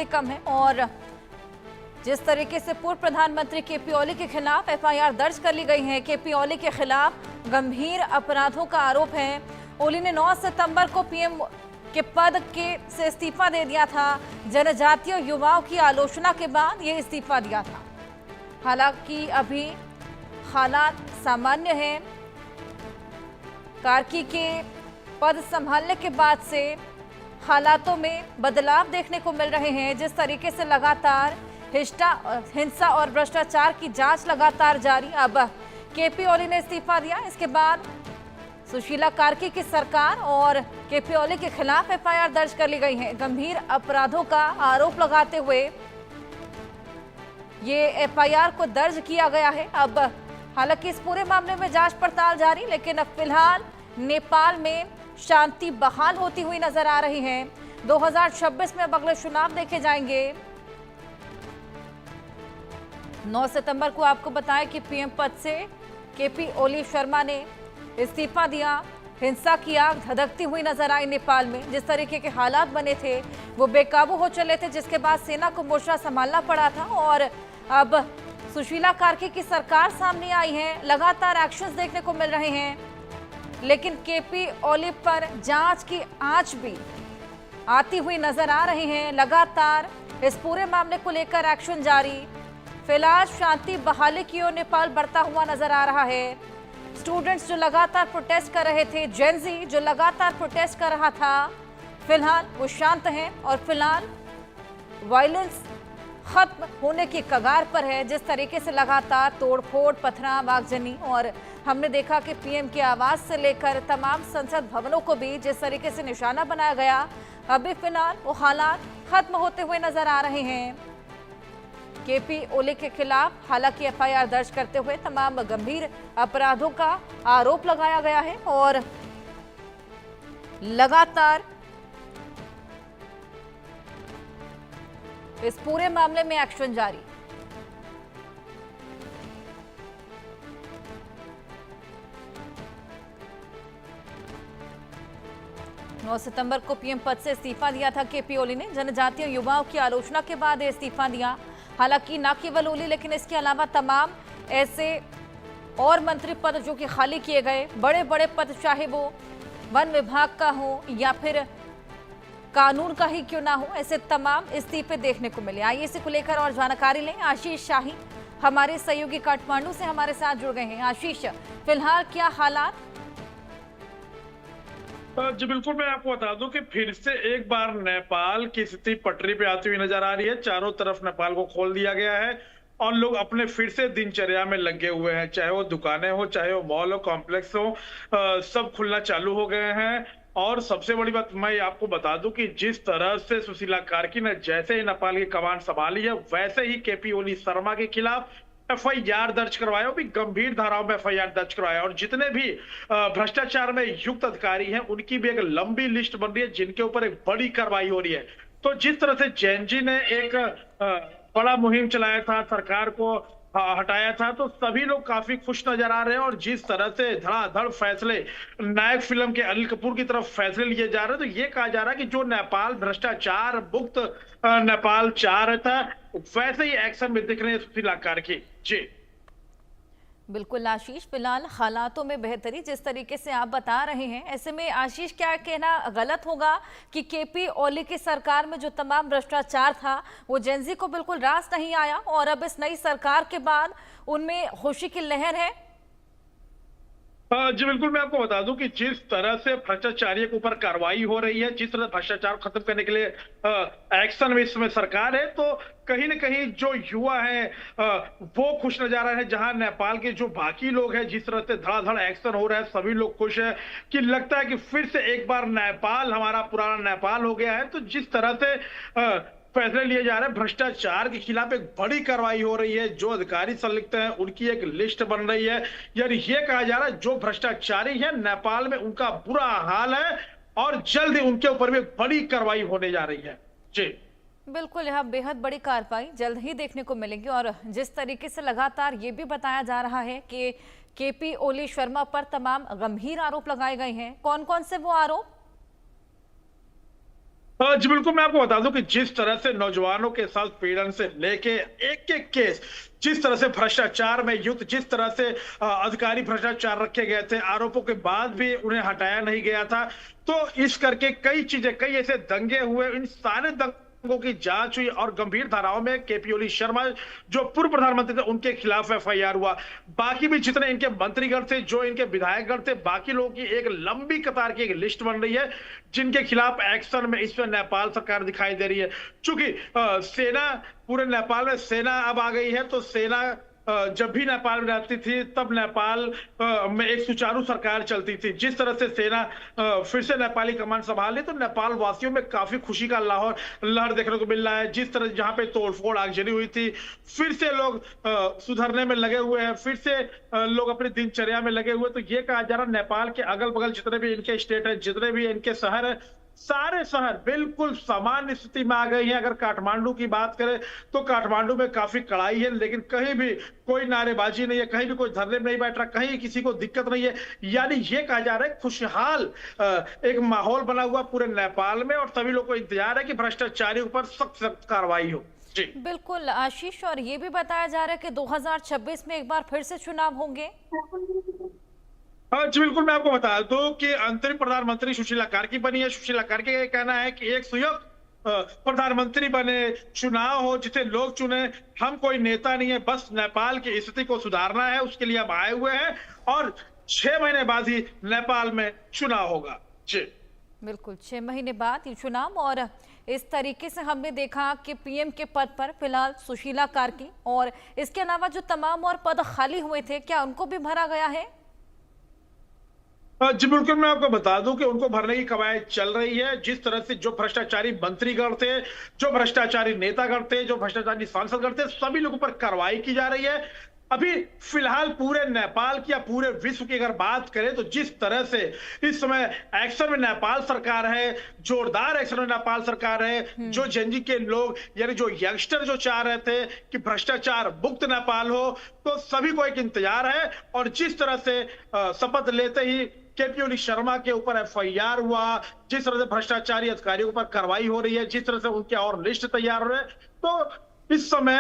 कम है और जिस तरीके से पूर्व प्रधानमंत्री केपी ओली के खिलाफ एफआईआर दर्ज कर ली गई है। केपी ओली के खिलाफ गंभीर अपराधों का आरोप है। ओली ने 9 सितंबर को पीएम के पद से इस्तीफा दे दिया था। जनजातीय युवाओं की आलोचना के बाद ये इस्तीफा दिया था। हालांकि अभी हालात सामान्य हैं। कार्की के पद संभालने के बाद से हालातों में बदलाव देखने को मिल रहे हैं। जिस तरीके से लगातार हिंसा और भ्रष्टाचार की जांच लगातार जारी। अब केपी ओली ने इस्तीफा दिया। इसके बाद सुशीला कार्की की सरकार और केपी ओली के खिलाफ एफआईआर दर्ज कर ली गई है। गंभीर अपराधों का आरोप लगाते हुए ये एफआईआर को दर्ज किया गया है। अब हालांकि इस पूरे मामले में जांच पड़ताल जारी, लेकिन अब फिलहाल नेपाल में शांति बहाल होती हुई नजर आ रही है। 2026 में अब अगले चुनाव देखे जाएंगे। 9 सितंबर को आपको बताया कि पीएम पद से केपी ओली शर्मा ने इस्तीफा दिया। हिंसा की आग धधकती हुई नजर आई नेपाल में। जिस तरीके के हालात बने थे वो बेकाबू हो चले थे, जिसके बाद सेना को मोर्चा संभालना पड़ा था। और अब सुशीला कार्की की सरकार सामने आई है। लगातार एक्शंस देखने को मिल रहे हैं, लेकिन केपी ओली पर जांच की आंच भी आती हुई नजर आ रही है। लगातार इस पूरे मामले को लेकर एक्शन जारी। फिलहाल शांति बहाली की ओर नेपाल बढ़ता हुआ नजर आ रहा है। स्टूडेंट्स जो लगातार प्रोटेस्ट कर रहे थे, जेनजी जो लगातार प्रोटेस्ट कर रहा था, फिलहाल वो शांत हैं और फिलहाल वायलेंस खत्म होने की कगार पर है। जिस तरीके से लगातार तोड़फोड़, पथराव, आगजनी और हमने देखा कि पीएम के आवास से लेकर तमाम संसद भवनों को भी जिस तरीके से निशाना बनाया गया, अभी फिलहाल वो हालात खत्म होते हुए नजर आ रहे हैं। केपी ओली के खिलाफ हालांकि एफआईआर दर्ज करते हुए तमाम गंभीर अपराधों का आरोप लगाया गया है और लगातार इस पूरे मामले में एक्शन जारी। नौ सितंबर को पीएम पद से इस्तीफा दिया था केपी ओली ने। जनजातीय युवाओं की आलोचना के बाद इस्तीफा दिया। हालांकि न केवल ओली, लेकिन इसके अलावा तमाम ऐसे और मंत्री पद जो कि खाली किए गए, बड़े बड़े पद, चाहे वो वन विभाग का हो या फिर कानून का ही क्यों ना हो, ऐसे तमाम इस्तीफे देखने को मिले। आइए इसी को लेकर और जानकारी लें। आशीष शाही हमारे सहयोगी काठमांडू से हमारे साथ जुड़ गए हैं। आशीष, फिलहाल क्या हालात? जी बिल्कुल, मैं आपको बता दूं कि फिर से एक बार नेपाल की स्थिति पटरी पे आती हुई नजर आ रही है। चारों तरफ नेपाल को खोल दिया गया है और लोग अपने फिर से दिनचर्या में लगे हुए हैं। चाहे वो दुकानें हो, चाहे वो मॉल हो, कॉम्प्लेक्स हो, सब खुलना चालू हो गए हैं। और सबसे बड़ी बात मैं आपको बता दूं कि जिस तरह से सुशीला कार्की ने जैसे ही नेपाल की कमान संभाली है, वैसे ही केपी ओली शर्मा के खिलाफ एफआईआर दर्ज करवाया, भी गंभीर धाराओं में एफआईआर दर्ज करवाया। और जितने भी भ्रष्टाचार में युक्त अधिकारी हैं, उनकी भी एक लंबी लिस्ट बन रही है, जिनके ऊपर एक बड़ी कार्रवाई हो रही है। तो जिस तरह से जैनजी ने एक बड़ा मुहिम चलाया था, सरकार को हटाया था, तो सभी लोग काफी खुश नजर आ रहे हैं। और जिस तरह से धड़ाधड़ फैसले नायक फिल्म के अनिल कपूर की तरफ फैसले लिए जा रहे हैं, तो ये कहा जा रहा है कि जो नेपाल भ्रष्टाचार मुक्त नेपाल चाह रहा था, वैसे ही एक्शन में दिख रहे हैं सुशीला कार्की। जी बिल्कुल आशीष, फिलहाल हालातों में बेहतरी जिस तरीके से आप बता रहे हैं, ऐसे में आशीष क्या कहना गलत होगा कि केपी ओली की सरकार में जो तमाम भ्रष्टाचार था वो जेनजी को बिल्कुल रास नहीं आया और अब इस नई सरकार के बाद उनमें खुशी की लहर है? जी बिल्कुल, मैं आपको बता दूं कि जिस तरह से भ्रष्टाचारियों के ऊपर कार्रवाई हो रही है, जिस तरह भ्रष्टाचार खत्म करने के लिए एक्शन में इस समय सरकार है, तो कहीं ना कहीं जो युवा है वो खुश नजर आ रहे हैं। जहां नेपाल के जो बाकी लोग हैं, जिस तरह से धड़ाधड़ एक्शन हो रहा है, सभी लोग खुश है कि लगता है कि फिर से एक बार नेपाल हमारा पुराना नेपाल हो गया है। तो जिस तरह से फैसले लिए जा रहे हैं, भ्रष्टाचार के खिलाफ एक बड़ी कार्रवाई हो रही है, जो अधिकारी संलिप्त हैं उनकी एक लिस्ट बन रही है। यानी ये कहा जा रहा है जो भ्रष्टाचारी है नेपाल में, उनका बुरा हाल है और जल्द ही उनके ऊपर भी बड़ी कार्रवाई होने जा रही है। जी बिल्कुल, यह बेहद बड़ी कार्रवाई जल्द ही देखने को मिलेगी। और जिस तरीके से लगातार ये भी बताया जा रहा है कि केपी ओली शर्मा पर तमाम गंभीर आरोप लगाए गए हैं, कौन कौन से वो आरोप? जी बिल्कुल, मैं आपको बता दूं कि जिस तरह से नौजवानों के साथ पीड़न से लेके एक-एक केस, जिस तरह से भ्रष्टाचार में युक्त, जिस तरह से अधिकारी भ्रष्टाचार रखे गए थे, आरोपों के बाद भी उन्हें हटाया नहीं गया था। तो इस करके कई चीजें, कई ऐसे दंगे हुए, इन सारे दंगों की जांच हुई और गंभीर धाराओं में केपी ओली शर्मा, जो पूर्व प्रधानमंत्री थे, उनके खिलाफ एफआईआर हुआ। बाकी भी जितने इनके मंत्रीगण थे, जो इनके विधायकगण थे, बाकी लोगों की एक लंबी कतार की एक लिस्ट बन रही है, जिनके खिलाफ एक्शन में इसमें नेपाल सरकार दिखाई दे रही है। चूंकि सेना, पूरे नेपाल में सेना अब आ गई है, तो सेना जब भी नेपाल में रहती थी, तब नेपाल में एक सुचारू सरकार चलती थी। जिस तरह से सेना फिर से नेपाली कमान संभाल ली, तो नेपाल वासियों में काफी खुशी का लहर देखने को मिल रहा है। जिस तरह जहां पे तोड़फोड़ आगजनी हुई थी, फिर से लोग सुधरने में लगे हुए हैं, फिर से लोग अपनी दिनचर्या में लगे हुए। तो ये कहा जा रहा है, नेपाल के अगल बगल जितने भी इनके स्टेट है, जितने भी इनके शहर है, सारे शहर बिल्कुल सामान्य स्थिति में आ गई हैं। अगर काठमांडू की बात करें, तो काठमांडू में काफी कड़ाई है, लेकिन कहीं भी कोई नारेबाजी नहीं है, कहीं भी कोई धरने में नहीं बैठ रहा, कहीं किसी को दिक्कत नहीं है। यानी ये कहा जा रहा है खुशहाल एक माहौल बना हुआ पूरे नेपाल में, और सभी लोग को इंतजार है कि भ्रष्टाचारियों पर सख्त सख्त कार्रवाई हो। जी बिल्कुल आशीष, और ये भी बताया जा रहा है कि 2026 में एक बार फिर से चुनाव होंगे। हाँ जी बिल्कुल, मैं आपको बता दूं कि अंतरिम प्रधानमंत्री सुशीला कार्की बनी है। सुशीला कार्की का कहना है कि एक सुयोग्य प्रधानमंत्री बने, चुनाव हो जिसे लोग चुने, हम कोई नेता नहीं है, बस नेपाल की स्थिति को सुधारना है, उसके लिए हम आए हुए हैं, और 6 महीने बाद ही नेपाल में चुनाव होगा। जी बिल्कुल, 6 महीने बाद ये चुनाव। और इस तरीके से हमने देखा कि पीएम के पद पर फिलहाल सुशीला कार्की, और इसके अलावा जो तमाम और पद खाली हुए थे, क्या उनको भी भरा गया है? जी बिल्कुल, मैं आपको बता दूं कि उनको भरने की कवायद चल रही है। जिस तरह से जो भ्रष्टाचारी मंत्रीगण थे, जो भ्रष्टाचारी नेतागण थे, जो भ्रष्टाचारी सांसदगण थे, सभी लोगों पर कार्रवाई की जा रही है। अभी फिलहाल पूरे नेपाल की या पूरे विश्व की अगर बात करें, तो जिस तरह से इस समय एक्शन में नेपाल सरकार है, जोरदार एक्शन में नेपाल सरकार है, जो जनजी के लोग, यानी जो यंगस्टर जो चाह रहे थे कि भ्रष्टाचार मुक्त नेपाल हो, तो सभी को एक इंतजार है। और जिस तरह से शपथ लेते ही केपी ओली शर्मा के ऊपर एफआईआर हुआ, जिस तरह से भ्रष्टाचारी अधिकारियों पर कार्रवाई हो रही है, जिस तरह से उनके और लिस्ट तैयार हो रहे हैं, तो इस समय